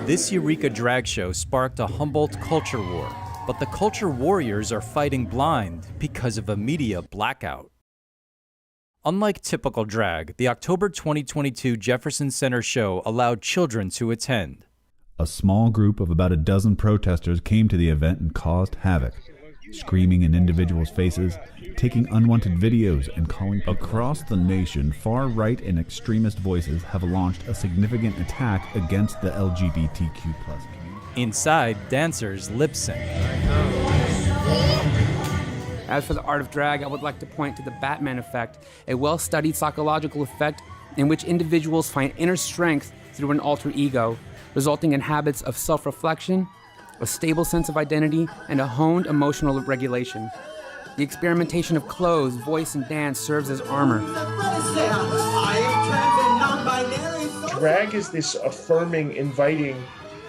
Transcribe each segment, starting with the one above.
This Eureka drag show sparked a Humboldt culture war, but the culture warriors are fighting blind because of a media blackout. Unlike typical drag, the October 2022 Jefferson Center show allowed children to attend. A small group of about a dozen protesters came to the event and caused havoc, screaming in individuals' faces, taking unwanted videos, and calling people. Across the nation, far-right and extremist voices have launched a significant attack against the LGBTQ+ community. Inside, dancers lip sync. As for the art of drag, I would like to point to the Batman effect, a well-studied psychological effect in which individuals find inner strength through an alter ego, resulting in habits of self-reflection, a stable sense of identity, and a honed emotional regulation. The experimentation of clothes, voice, and dance serves as armor. Drag is this affirming, inviting,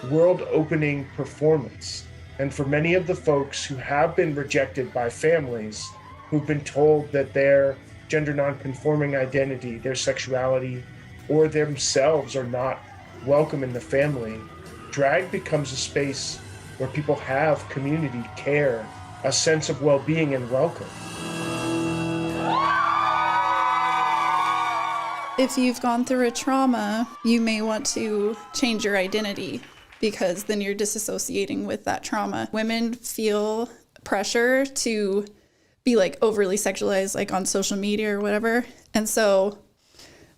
world-opening performance. And for many of the folks who have been rejected by families, who've been told that their gender non-conforming identity, their sexuality, or themselves are not welcome in the family, drag becomes a space where people have community, care, a sense of well-being and welcome. If you've gone through a trauma, you may want to change your identity, because then you're disassociating with that trauma. Women feel pressure to be like overly sexualized, like on social media or whatever. And so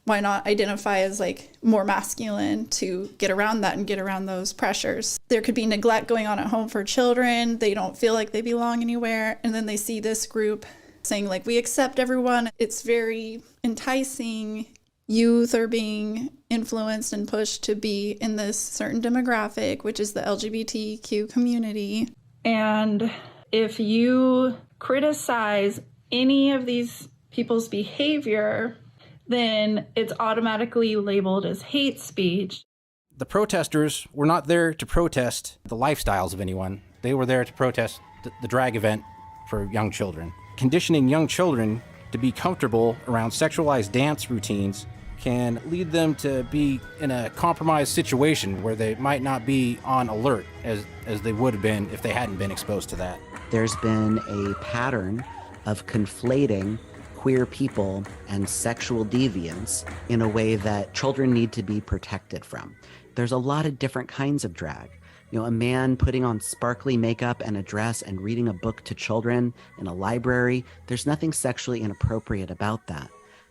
why not identify as like more masculine to get around that and get around those pressures? There could be neglect going on at home for children. They don't feel like they belong anywhere. And then they see this group saying like, we accept everyone. It's very enticing. Youth are being influenced and pushed to be in this certain demographic, which is the LGBTQ community. And if you criticize any of these people's behavior, then it's automatically labeled as hate speech. The protesters were not there to protest the lifestyles of anyone. They were there to protest the drag event for young children. Conditioning young children to be comfortable around sexualized dance routines can lead them to be in a compromised situation where they might not be on alert as they would have been if they hadn't been exposed to that. There's been a pattern of conflating queer people and sexual deviance in a way that children need to be protected from. There's a lot of different kinds of drag. You know, a man putting on sparkly makeup and a dress and reading a book to children in a library, there's nothing sexually inappropriate about that.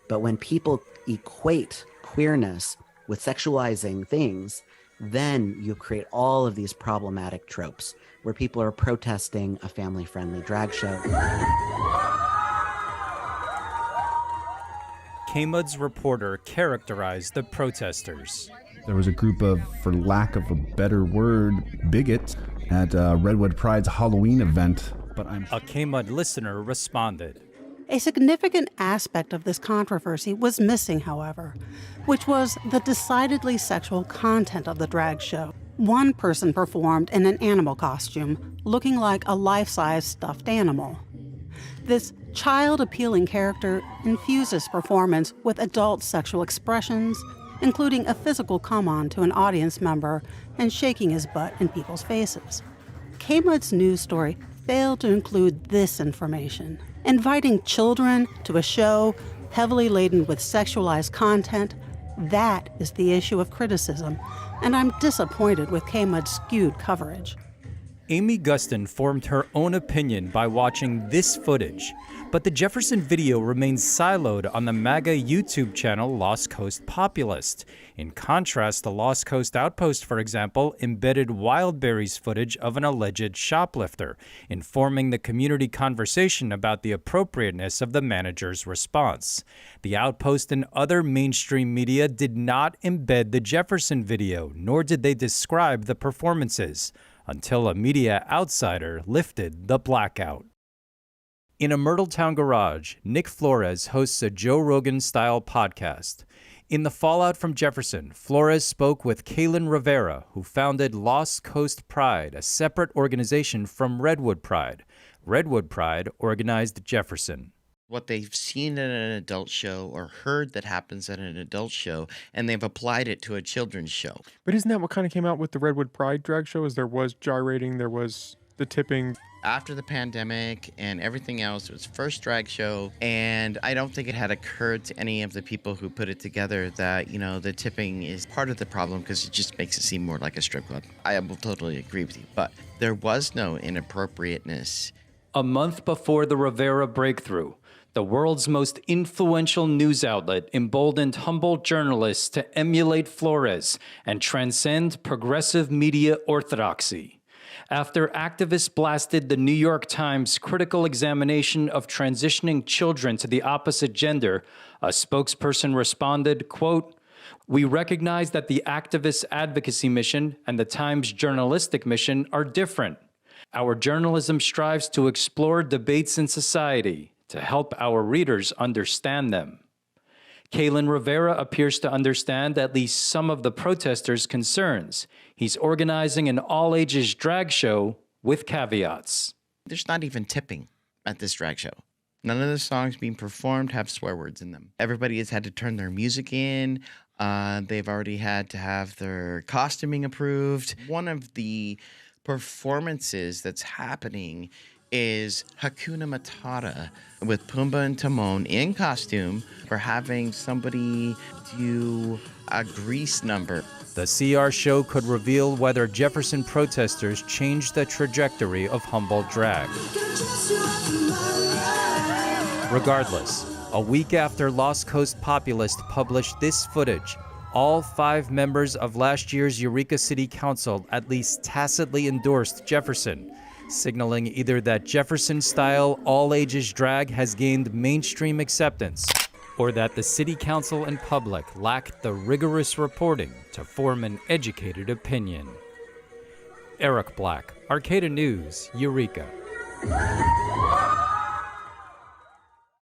But when people equate queerness with sexualizing things, then you create all of these problematic tropes where people are protesting a family-friendly drag show. KMUD's reporter characterized the protesters. There was a group of, for lack of a better word, bigots at Redwood Pride's Halloween event. But A KMUD listener responded. A significant aspect of this controversy was missing, however, which was the decidedly sexual content of the drag show. One person performed in an animal costume, looking like a life-size stuffed animal. This child-appealing character infuses performance with adult sexual expressions, including a physical come-on to an audience member and shaking his butt in people's faces. KMUD's news story failed to include this information. Inviting children to a show heavily laden with sexualized content, that is the issue of criticism, and I'm disappointed with KMUD's skewed coverage. Amy Gustin formed her own opinion by watching this footage, but the Jefferson video remains siloed on the MAGA YouTube channel Lost Coast Populist. In contrast, the Lost Coast Outpost, for example, embedded Wildberry's footage of an alleged shoplifter, informing the community conversation about the appropriateness of the manager's response. The Outpost and other mainstream media did not embed the Jefferson video, nor did they describe the performances, until a media outsider lifted the blackout. In a Myrtletown garage, Nick Flores hosts a Joe Rogan-style podcast. In the fallout from Jefferson, Flores spoke with Kaylin Rivera, who founded Lost Coast Pride, a separate organization from Redwood Pride. Redwood Pride organized Jefferson. what they've seen at an adult show or heard that happens at an adult show, and they've applied it to a children's show. But isn't that what kind of came out with the Redwood Pride drag show? Is there was gyrating, there was the tipping. After the pandemic and everything else, it was first drag show, and I don't think it had occurred to any of the people who put it together that, the tipping is part of the problem because it just makes it seem more like a strip club. I will totally agree with you, but there was no inappropriateness. A month before the Rivera breakthrough, the world's most influential news outlet emboldened Humboldt journalists to emulate Flores and transcend progressive media orthodoxy. After activists blasted the New York Times' critical examination of transitioning children to the opposite gender, a spokesperson responded, quote, "We recognize that the activists' advocacy mission and the Times' journalistic mission are different. Our journalism strives to explore debates in society, to help our readers understand them." Kaylin Rivera appears to understand at least some of the protesters' concerns. He's organizing an all-ages drag show with caveats. There's not even tipping at this drag show. None of the songs being performed have swear words in them. Everybody has had to turn their music in. They've already had to have their costuming approved. One of the performances that's happening is Hakuna Matata with Pumbaa and Timon in costume for having somebody do a Grease number. The CR show could reveal whether Jefferson protesters changed the trajectory of Humboldt drag. Regardless, a week after Lost Coast Populist published this footage, all 5 members of last year's Eureka City Council at least tacitly endorsed Jefferson, signaling either that Jefferson-style all-ages drag has gained mainstream acceptance, or that the city council and public lacked the rigorous reporting to form an educated opinion. Eric Black, Arcata News, Eureka.